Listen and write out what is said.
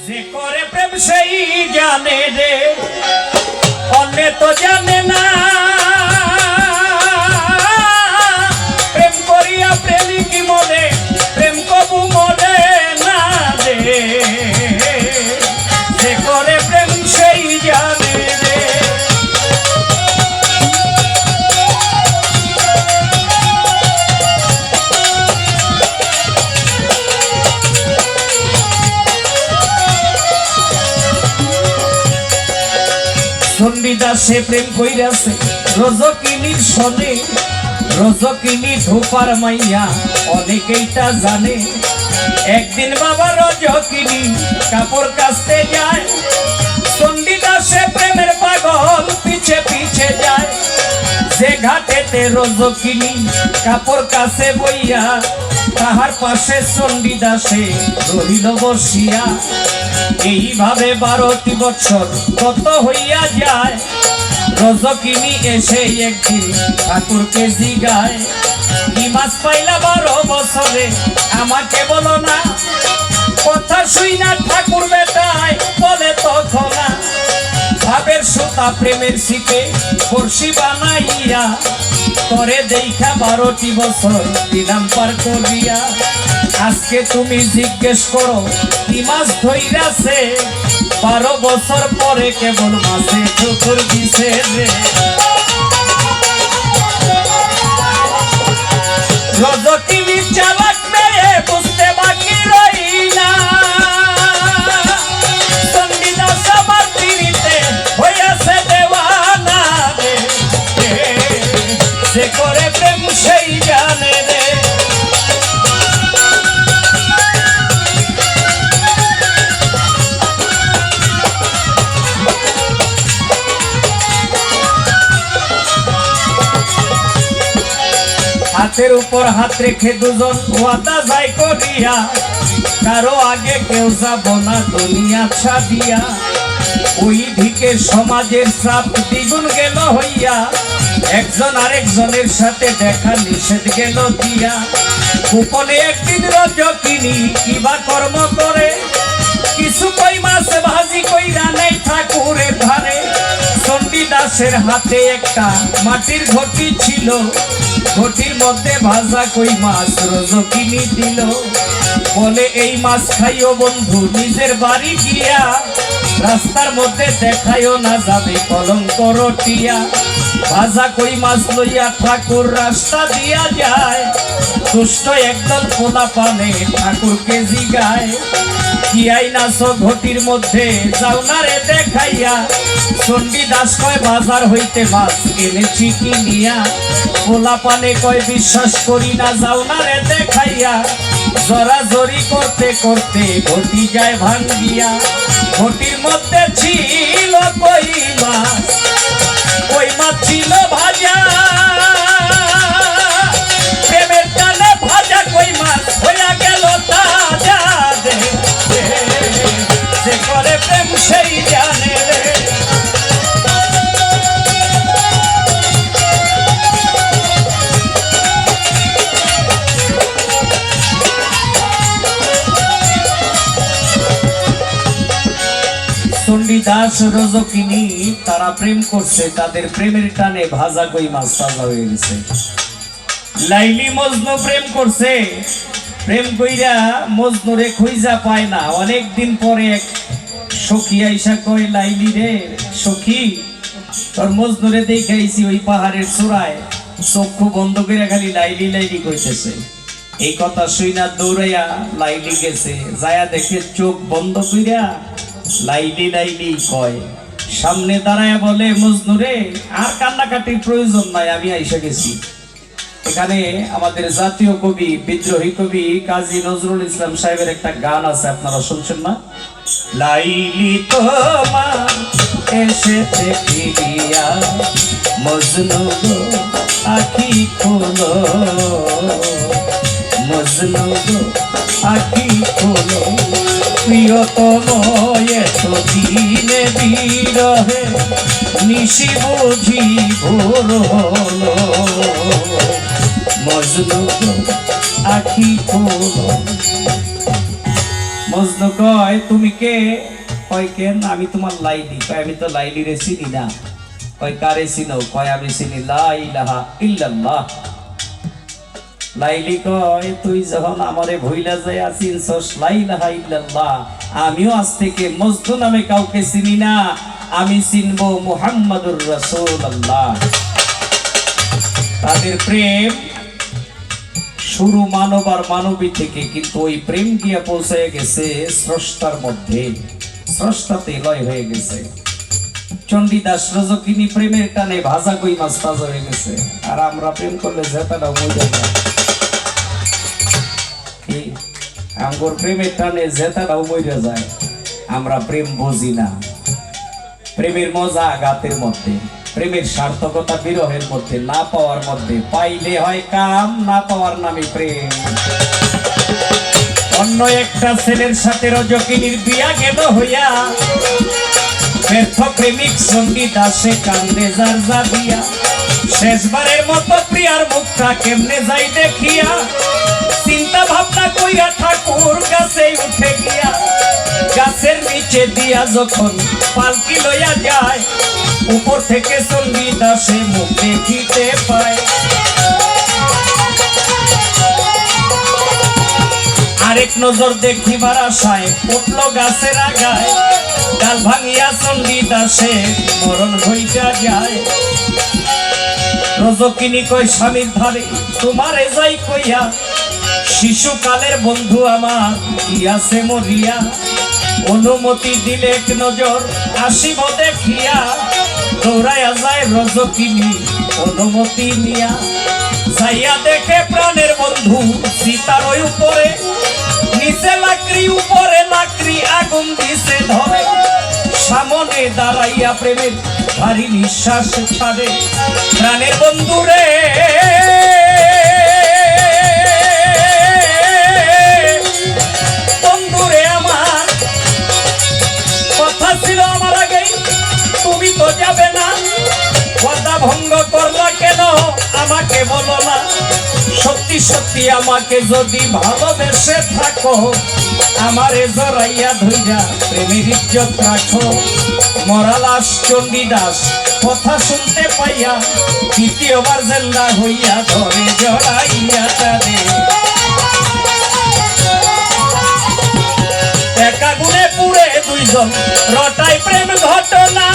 যে করে প্রেম সেই জানে রে, অন্য তো জানে না। প্রেম করিয়া প্রেমিক মনে, প্রেম কবু মনে না রে। যে করে প্রেম সেই জানে রে। চণ্ডীদাসে প্রেম কইরাছে রজকিনীর সনে, রজকিনী ধোপার মাইয়া অনেকেই তা জানে। একদিন বাবা রজকিনী কাপড় কাচতে যায়, চণ্ডীদাসে প্রেমের পাগল পিছে পিছে যায়। যে ঘাটেতে রজকিনী কাপড় কাছে বইয়া, তাহার পাশে চণ্ডীদাসে রহিল বসিয়া। এইভাবে 12টি বছর কত হইয়া যায়। রজকিনী এসে একদিন ঠাকুরকে জিগায়, কি মাছ পাইলা 12 বছরে আমাকে বলো না। কথা শুই না ঠাকুর বেটায় বলে তখন না, ভাবের সুতা প্রেমের শিখে বর্ষি বানাইয়া, তরে দেখা 12টি বছর দিলাম পার করিয়া। আজকে তুমি জিজ্ঞেস করো কি মাছ ধইরাছে, 12 বছর পরে কেবল মাছে ঠুকুর দিছে রে। রজকিনী চালাক মেয়ে বুঝতে বাকি রই না, চণ্ডীদাস আমার পিড়িতে হইয়াছে দেওয়ানা রে। যে করে প্রেম সেই জানে রে। হাতের উপর হাত রেখে দুজন ওয়াদা যায় করিয়া, কারো আগে কেউ যাব না দুনিয়া ছাড়িয়া। ওই দিকে সমাজের চাপ দ্বিগুণ গেল হইয়া, একজন আরেকজনের সাথে দেখা নিষেধ গেল দিয়া। গোপনে একদিন রজকিনী কিবা কর্ম করে, কিছু কই মাছ ভাজি কইরা নেই ঠাকুরের ধারে। চণ্ডীদাসের হাতে একটা মাটির ঘটি ছিল, ঘটির মধ্যে ভাজা কই মাছ রজকিনী দিল। বলে এই মাছ খাইও বন্ধু নিজের বাড়ি গিয়া, রাস্তার মধ্যে দেখাইও না যাবে কলঙ্ক রটিয়া। ভাজা কই মাছ লইয়া ঠাকুর রাস্তা দিয়া যায়, দুষ্ট একদল পোলা পানে ঠাকুরকে জিগায়, কি আইনাছ ঘটির মধ্যে যাও না রে দেখাইয়া। চণ্ডীদাস কয় বাজার হইতে মাছ এনেছি কিনিয়া, পোলা পানে কয় বিশ্বাস করি না যাও না রে দেখাইয়া। জরাজরি করতে করতে ঘটি যায় ভাঙ্গিয়া, ঘটির মধ্যে ছিল কই মাছ, কই মাছ ছিল ভাজা। প্রেমের টানে ভাজা কই মাছ হইয়া গেল তাজা রে। যে করে প্রেম সেই জানে রে। চণ্ডীদাস রজকিনী তারা প্রেম করছে, তাদের প্রেমের টানে ভাজা কই মাছ তাজা হয়ে গেছে। লাইলি মজনু প্রেম করছে, প্রেম কইরা মজনুরে খুঁজা পায় না। অনেকদিন পরে এক সখী আইসা কয়, লাইলি রে সখী, তোর মজনুরে দেখাইছি ওই পাহাড়ের চূড়ায়, চক্ষু বন্ধ করে খালি লাইলি লাইলি কইতেছে। এই কথা শুইনা দৌড়াইয়া লাইলি গেছে, যায়া দেখে চোখ বন্ধ কইরা লাইলি লাইলি কয়। সামনে দাঁড়ায় বলে, মজনুরে আর কান্নাকাটির প্রয়োজন নাই, আমি আইসা গেছি। এখানে আমাদের জাতীয় কবি বিদ্রোহী কবি কাজী নজরুল ইসলাম সাহেবের একটা গান আছে, আপনারা শুনছেন না? লাইলি তোমার এসেছে ফিরিয়া, মজনু গো আখি খোলো, মজনু গো আখি খোলো। প্রিয়তম এতদিনে বিরহে নিশি বুঝি ভোর হলো, মজনু আখি খোলো। মজনু কয় তুমি কে? কয় কেন? আমি তোমার লাইলি। কয় আমি তো লাইলি রে চিনি না। কয় কারে চিনো? কয় আমি চিনি লা ইলাহা ইল্লাল্লাহ। লাইলি কয় তুই যখন আমারে ভুইলা যায় চিনছস লা ইলাহা ইল্লাল্লাহ, আমিও আজ থেকে মজনু নামে কাউকে চিনি না, আমি চিনবো মুহাম্মাদুর রাসূলুল্লাহ। তাদের প্রেম শুরু মানব আর মানবী থেকে, কিন্তু ওই প্রেম গিয়া পৌঁছে গেছে স্রষ্টার মধ্যে, স্রষ্টাতে লয় হয়ে গেছে। চণ্ডীদাস রজকিনী প্রেমের টানে ভাজা কই মাছ তাজা হয়ে গেছে, আর আমরা প্রেম করলে জেতাটাও মজা যায়। আমগোর প্রেমের টানে জেতাটাও মজা যায়। আমরা প্রেম বুঝি না। প্রেমের মজা আঘাতের মধ্যে, প্রেমের সার্থকতা বিরহের মধ্যে, না পাওয়ার মধ্যে। পাইলে হয় কাম, না পাওয়ার নামে প্রেম। অন্য একটা ছেলের সাথে রজকিনীর বিয়া গেল হইয়া, ব্যর্থ প্রেমিক চণ্ডীদাসে কান্দে যার যা দিয়া। শেষবারের মতো প্রিয়ার মুখটা কেমনে যাই দেখিয়া, চিন্তা ভাবনা কইরা ঠাকুর গাছে উঠে গিয়া। গাছের নিচে দিয়া যখন পালকি লইয়া যায়, উপর থেকে চণ্ডীদাসে মুখ দেখিতে পায়। আরেক নজর দেখিবার আশায় উঠল গাছের আগায়, ডাল ভাঙিয়া চণ্ডীদাসে মরণ হইয়া যায়। রজকিনী কয় স্বামীর ধারে তোমারে যাই কইয়া, শিশুকালের বন্ধু আমার ইয়াছে মরিয়া। অনুমতি দিলে এক নজর আসিব দেখিয়া, দৌড়াইয়া যায় রজকিনী অনুমতি নিয়া। যাইয়া দেখে প্রাণের বন্ধু সীতার ওই উপরে, নিচে লাকড়ি উপরে লাকড়ি আগুন দিছে ধরে। সামনে দাঁড়াইয়া প্রেমের ভারী নিঃশ্বাস ছাড়ে, প্রাণের বন্ধু রে বন্ধুরে আমার কথা ছিল আমার আগেই, তুমি তো যাবে না, কথা ভঙ্গ করলা কেন আমাকে বলো না। সত্যি সত্যি আমাকে যদি ভালোবেসে থাকো, আমারে জড়াইয়া ধইরা প্রেমের ইজ্জত রাখো। মরালাস চণ্ডীদাস কথা শুনতে পাইয়া, দ্বিতীয়বার জিন্দা হইয়া ধরে জড়াইয়া তারে। একা গুণে পুরে দুইজন রটাই প্রেম ঘটনা।